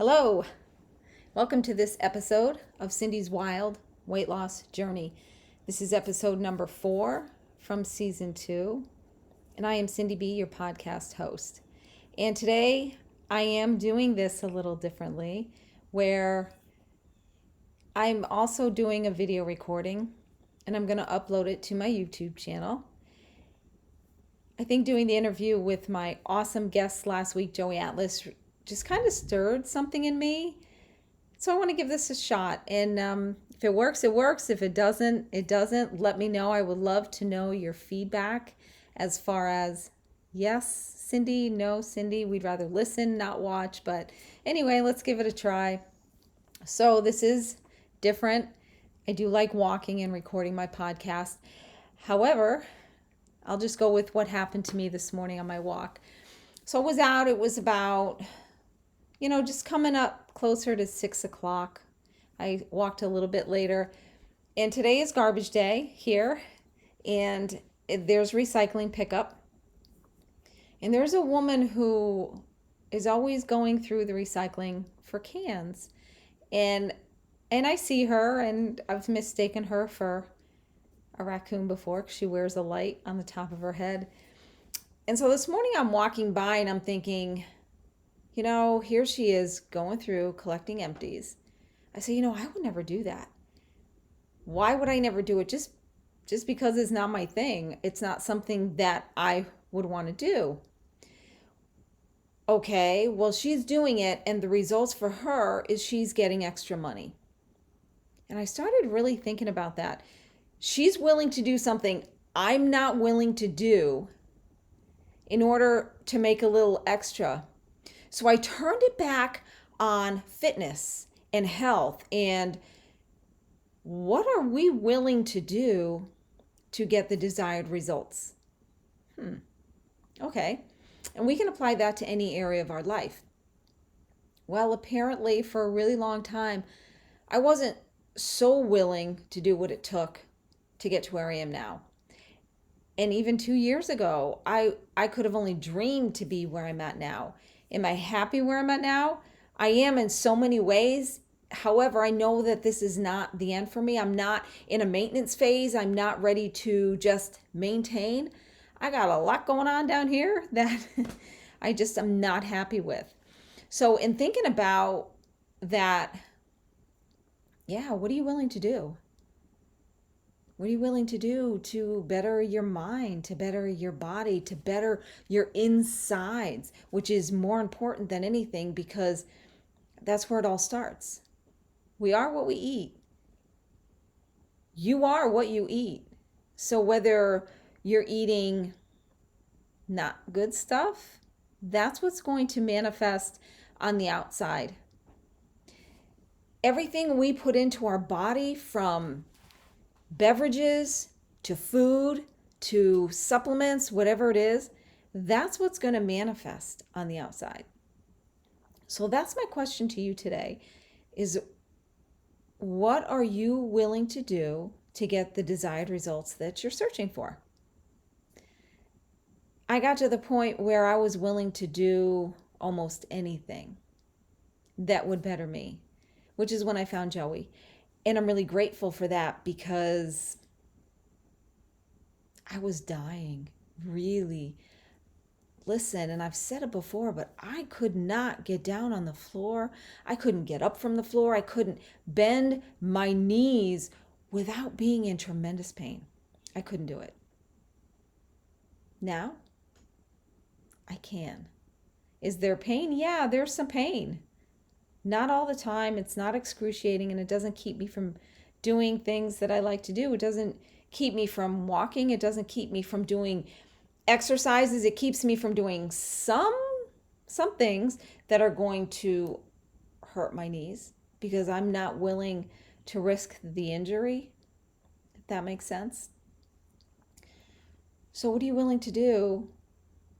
Hello, welcome to this episode of Cindy's Wild Weight Loss Journey. This is episode number 4 from season 2, and I am Cindy B, your podcast host. And today I am doing this a little differently, where I'm also doing a video recording, and I'm going to upload it to my YouTube channel. I think doing the interview with my awesome guest last week, Joey Atlas, just kind of stirred something in me. So I want to give this a shot. And if it works, it works. If it doesn't, it doesn't. Let me know. I would love to know your feedback as far as, yes, Cindy, no, Cindy, we'd rather listen, not watch. But anyway, let's give it a try. So this is different. I do like walking and recording my podcast. However, I'll just go with what happened to me this morning on my walk. So I was out. It was about, just coming up closer to 6 o'clock. I walked a little bit later. And today is garbage day here. And there's recycling pickup. And there's a woman who is always going through the recycling for cans. And I see her, and I've mistaken her for a raccoon before because she wears a light on the top of her head. And so this morning I'm walking by and I'm thinking, here she is going through collecting empties. I say, I would never do that. Why would I never do it? Just because it's not my thing. It's not something that I would want to do. Okay, well, she's doing it, and the results for her is she's getting extra money. And I started really thinking about that. She's willing to do something I'm not willing to do in order to make a little extra. So I turned it back on fitness and health and what are we willing to do to get the desired results? Okay. And we can apply that to any area of our life. Well, apparently for a really long time, I wasn't so willing to do what it took to get to where I am now. And even 2 years ago, I could have only dreamed to be where I'm at now. Am I happy where I'm at now? I am in so many ways. However, I know that this is not the end for me. I'm not in a maintenance phase. I'm not ready to just maintain. I got a lot going on down here that I'm not happy with. So in thinking about that, what are you willing to do? What are you willing to do to better your mind, to better your body, to better your insides, which is more important than anything because that's where it all starts. We are what we eat. You are what you eat. So whether you're eating not good stuff, that's what's going to manifest on the outside. Everything we put into our body, from beverages to food to supplements, whatever it is, that's what's going to manifest on the outside. So that's my question to you today is, what are you willing to do to get the desired results that you're searching for? I got to the point where I was willing to do almost anything that would better me, which is when I found Joey. And I'm really grateful for that because I was dying, really. Listen, and I've said it before, but I could not get down on the floor. I couldn't get up from the floor. I couldn't bend my knees without being in tremendous pain. I couldn't do it. Now, I can. Is there pain? Yeah, there's some pain. Not all the time. It's not excruciating, and it doesn't keep me from doing things that I like to do. It doesn't keep me from walking. It doesn't keep me from doing exercises. It keeps me from doing some things that are going to hurt my knees because I'm not willing to risk the injury, if that makes sense. So what are you willing to do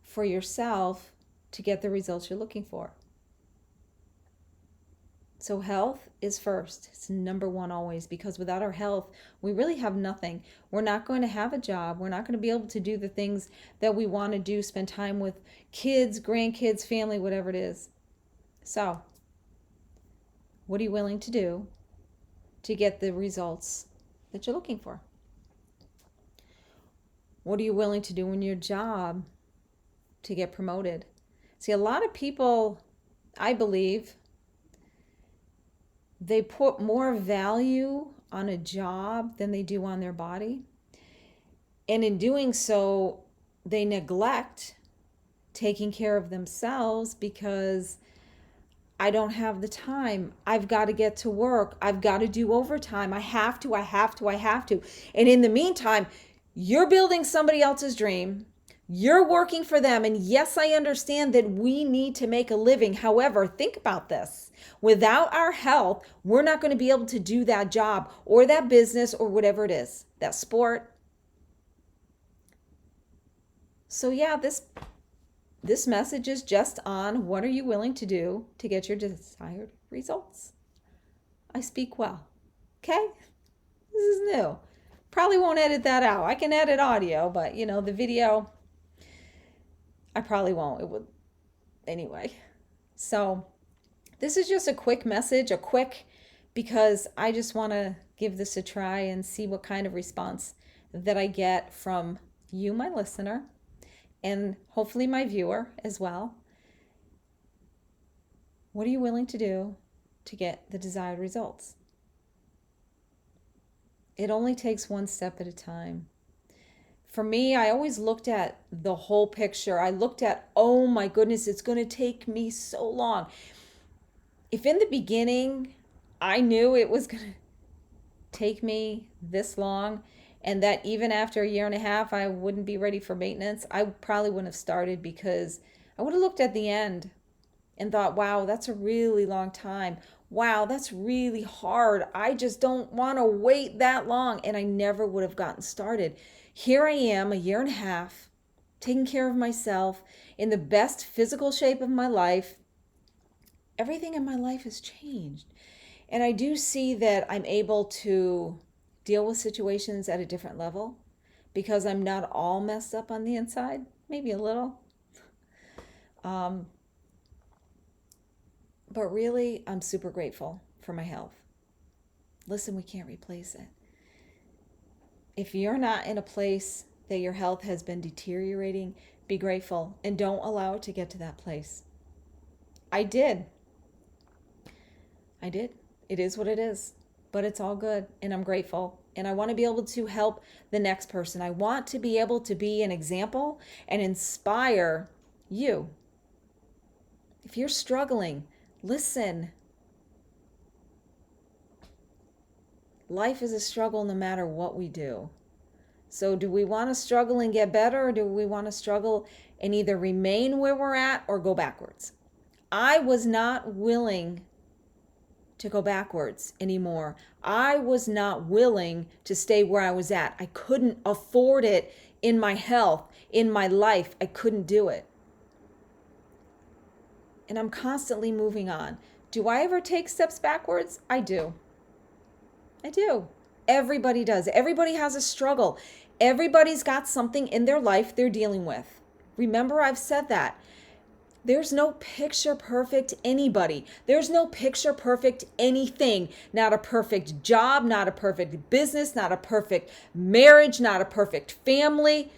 for yourself to get the results you're looking for? So health is first. It's number one always, because without our health, we really have nothing. We're not going to have a job. We're not going to be able to do the things that we want to do, spend time with kids, grandkids, family, whatever it is. So What are you willing to do to get the results that you're looking for? What are you willing to do in your job to get promoted? See, a lot of people, I believe, they put more value on a job than they do on their body. And in doing so, they neglect taking care of themselves because I don't have the time. I've got to get to work. I've got to do overtime. I have to. And in the meantime, you're building somebody else's dream. You're working for them. And yes, I understand that we need to make a living. However, think about this. Without our health, we're not going to be able to do that job or that business or whatever it is, that sport. So yeah, this message is just on what are you willing to do to get your desired results. I speak well. Okay? This is new. Probably won't edit that out. I can edit audio, but the video, I probably won't. It would anyway. So this is just a quick message, because I just want to give this a try and see what kind of response that I get from you, my listener, and hopefully my viewer as well. What are you willing to do to get the desired results? It only takes one step at a time. For me, I always looked at the whole picture. I looked at, oh my goodness, it's going to take me so long. If in the beginning I knew it was going to take me this long, and that even after a year and a half I wouldn't be ready for maintenance, I probably wouldn't have started, because I would have looked at the end and thought, wow, that's a really long time. Wow, that's really hard. I just don't want to wait that long. And I never would have gotten started. Here I am, a year and a half, taking care of myself, in the best physical shape of my life. Everything in my life has changed. And I do see that I'm able to deal with situations at a different level because I'm not all messed up on the inside, maybe a little. But really, I'm super grateful for my health. Listen, we can't replace it. If you're not in a place that your health has been deteriorating, be grateful and don't allow it to get to that place. I did. It is what it is, but it's all good, and I'm grateful. And I want to be able to help the next person. I want to be able to be an example and inspire you. If you're struggling, listen. Life is a struggle no matter what we do. So do we want to struggle and get better, or do we want to struggle and either remain where we're at or go backwards? I was not willing to go backwards anymore. I was not willing to stay where I was at. I couldn't afford it in my health, in my life. I couldn't do it. And I'm constantly moving on. Do I ever take steps backwards? I do. Everybody does. Everybody has a struggle. Everybody's got something in their life they're dealing with. Remember, I've said that. There's no picture perfect anybody. There's no picture perfect anything. Not a perfect job, not a perfect business, not a perfect marriage, not a perfect family.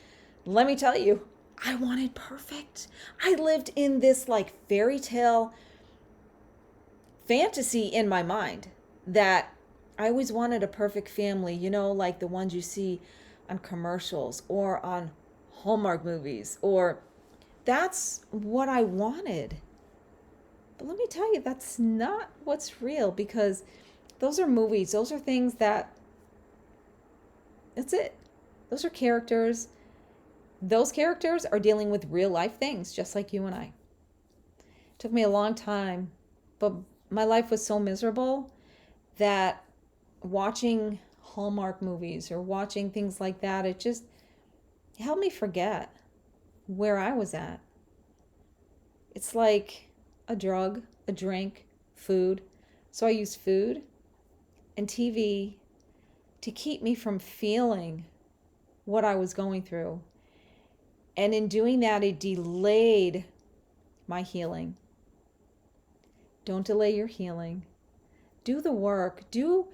Let me tell you, I wanted perfect. I lived in this like fairy tale fantasy in my mind that I always wanted a perfect family, like the ones you see on commercials or on Hallmark movies, or that's what I wanted. But let me tell you, that's not what's real, because those are movies. Those are things that's it. Those are characters. Those characters are dealing with real life things, just like you and I. It took me a long time, but my life was so miserable that watching Hallmark movies or watching things like that, it helped me forget where I was at. It's like a drug, a drink, food. So I used food and TV to keep me from feeling what I was going through. And in doing that, it delayed my healing. Don't delay your healing. Do the work. Do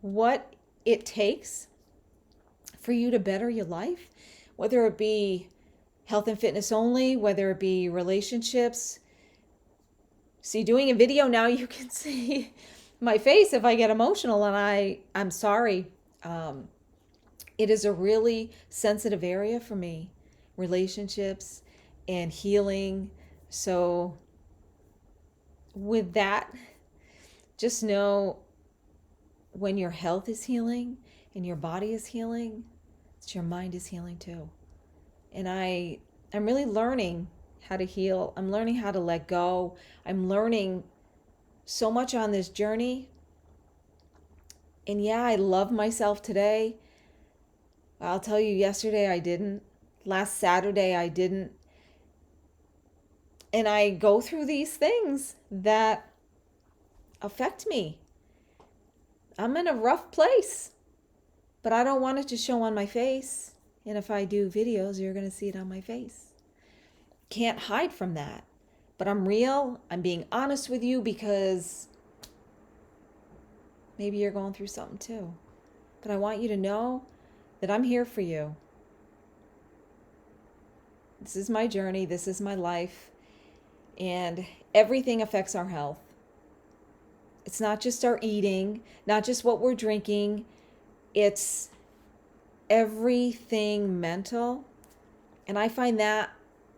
what it takes for you to better your life, whether it be health and fitness only, whether it be relationships. See, doing a video now, you can see my face if I get emotional, and I'm sorry. It is a really sensitive area for me, relationships and healing. So with that, just know when your health is healing and your body is healing, it's your mind is healing too. And I'm really learning how to heal. I'm learning how to let go. I'm learning so much on this journey. And yeah, I love myself today. I'll tell you, yesterday I didn't. Last Saturday I didn't. And I go through these things that affect me. I'm in a rough place, but I don't want it to show on my face. And if I do videos, you're going to see it on my face. Can't hide from that. But I'm real. I'm being honest with you because maybe you're going through something too. But I want you to know that I'm here for you. This is my journey. This is my life. And everything affects our health. It's not just our eating, not just what we're drinking. It's everything mental. And I find that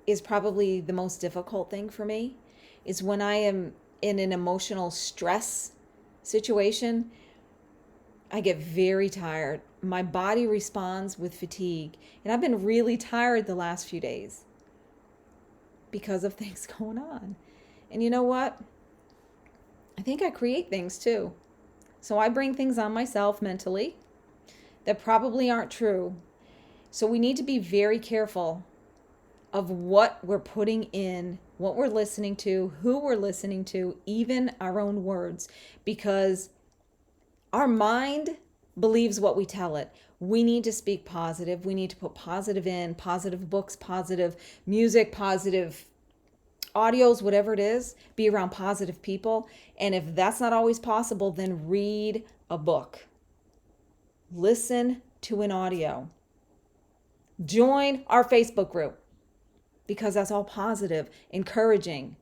is probably the most difficult thing for me, is when I am in an emotional stress situation, I get very tired. My body responds with fatigue. And I've been really tired the last few days because of things going on. And you know what? I think I create things too. So I bring things on myself mentally that probably aren't true. So we need to be very careful of what we're putting in, what we're listening to, who we're listening to, even our own words, because our mind believes what we tell it. We need to speak positive. We need to put positive in, positive books, positive music, positive audios, whatever it is, be around positive people. And if that's not always possible, then read a book. Listen to an audio. Join our Facebook group, because that's all positive, encouraging.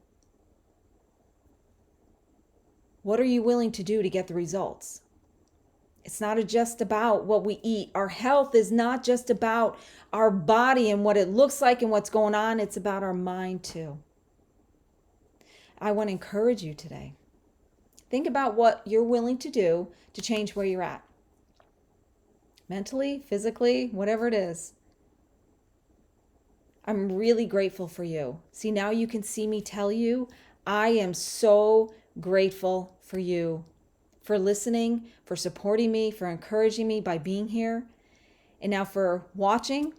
What are you willing to do to get the results? It's not just about what we eat. Our health is not just about our body and what it looks like and what's going on. It's about our mind too. I want to encourage you today. Think about what you're willing to do to change where you're at. Mentally, physically, whatever it is. I'm really grateful for you. See, now you can see me tell you, I am so grateful for you, for listening, for supporting me, for encouraging me by being here, and now for watching.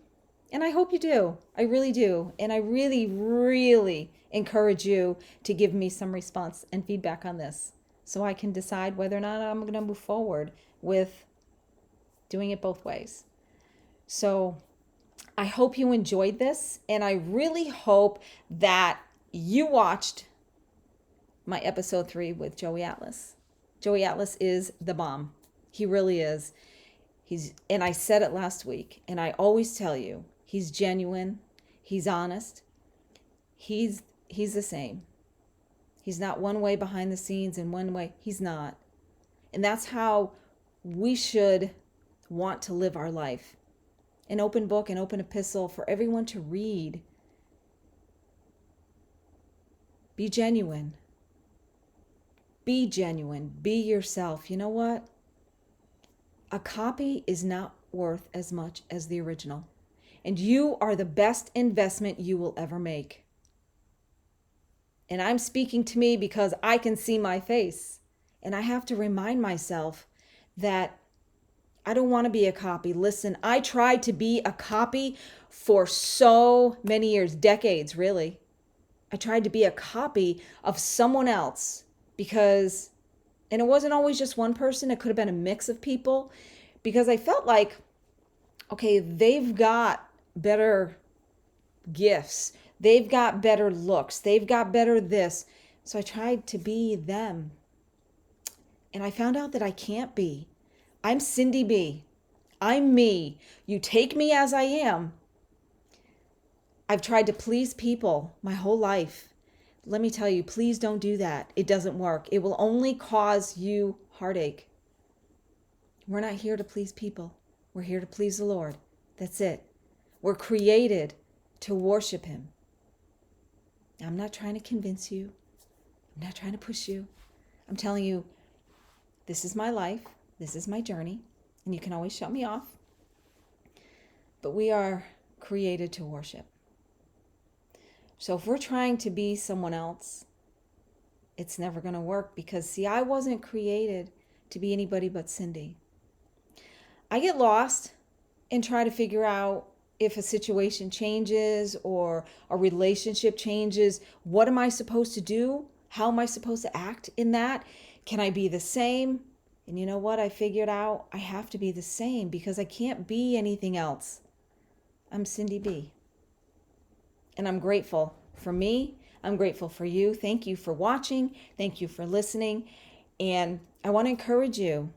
And I hope you do. I really do. And I really, really encourage you to give me some response and feedback on this so I can decide whether or not I'm going to move forward with doing it both ways. So I hope you enjoyed this, and I really hope that you watched my episode 3 with Joey Atlas. Joey Atlas is the bomb. He really is. And I said it last week, and I always tell you, he's genuine, he's honest, he's the same. He's not one way behind the scenes and one way. He's not. And that's how we should want to live our life. An open book, an open epistle for everyone to read. Be genuine. Be genuine. Be yourself. You know what? A copy is not worth as much as the original. And you are the best investment you will ever make. And I'm speaking to me because I can see my face. And I have to remind myself that I don't want to be a copy. Listen, I tried to be a copy for so many years, decades, really. I tried to be a copy of someone else because, and it wasn't always just one person. It could have been a mix of people, because I felt like, okay, they've got better gifts. They've got better looks. They've got better this. So I tried to be them. And I found out that I can't be. I'm Cindi B. I'm me. You take me as I am. I've tried to please people my whole life. Let me tell you, please don't do that. It doesn't work. It will only cause you heartache. We're not here to please people. We're here to please the Lord. That's it. We're created to worship Him. I'm not trying to convince you. I'm not trying to push you. I'm telling you, this is my life. This is my journey. And you can always shut me off. But we are created to worship. So if we're trying to be someone else, it's never going to work because, see, I wasn't created to be anybody but Cindi. I get lost and try to figure out if a situation changes or a relationship changes. What am I supposed to do? How am I supposed to act in that? Can I be the same? And you know what? I figured out I have to be the same because I can't be anything else. I'm Cindi B. And I'm grateful for me. I'm grateful for you. Thank you for watching. Thank you for listening. And I want to encourage you,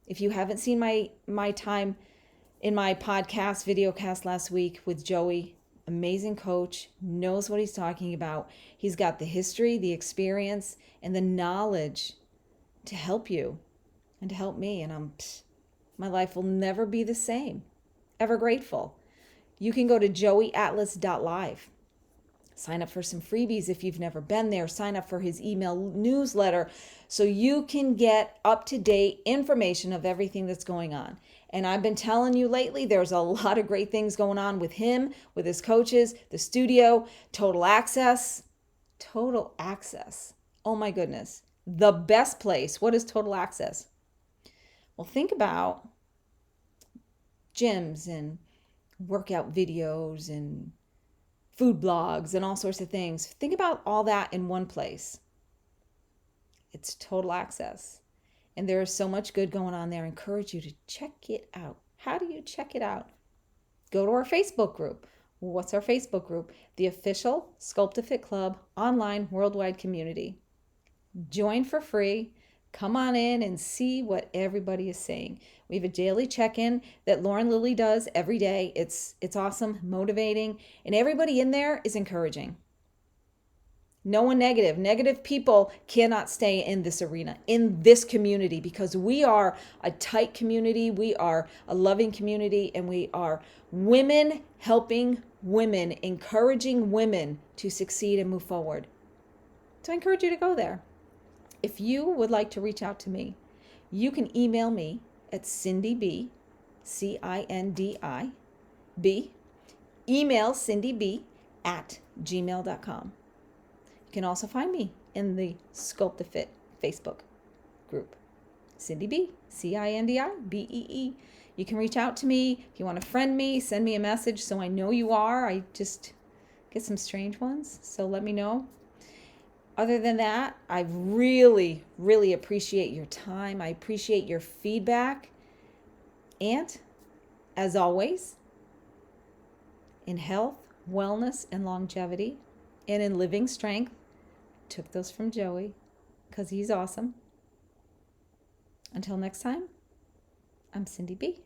if you haven't seen my time in my podcast, videocast last week with Joey, amazing coach, knows what he's talking about. He's got the history, the experience, and the knowledge to help you and to help me. And my life will never be the same. Ever grateful. You can go to joeyatlas.live. Sign up for some freebies if you've never been there. Sign up for his email newsletter so you can get up-to-date information of everything that's going on. And I've been telling you lately, there's a lot of great things going on with him, with his coaches, the studio, total access. Total access. Oh my goodness. The best place. What is total access? Well, think about gyms and workout videos and food blogs and all sorts of things. Think about all that in one place. It's total access. And there is so much good going on there. I encourage you to check it out. How do you check it out? Go to our Facebook group. What's our Facebook group? The official Sculpt to Fit Club online worldwide community. Join for free. Come on in and see what everybody is saying. We have a daily check-in that Lauren Lilly does every day. It's awesome, motivating, and everybody in there is encouraging. No one negative. Negative people cannot stay in this arena, in this community, because we are a tight community. We are a loving community, and we are women helping women, encouraging women to succeed and move forward. So I encourage you to go there. If you would like to reach out to me, you can email me at CindiB, CINDIB, email CindiB@gmail.com. You can also find me in the Sculpt to Fit Facebook group, Cindi B, CINDIBEE. You can reach out to me. If you want to friend me, send me a message so I know you are. I just get some strange ones, so let me know. Other than that, I really, really appreciate your time. I appreciate your feedback. And as always, in health, wellness, and longevity, and in living strength, took those from Joey because he's awesome. Until next time, I'm Cindi B.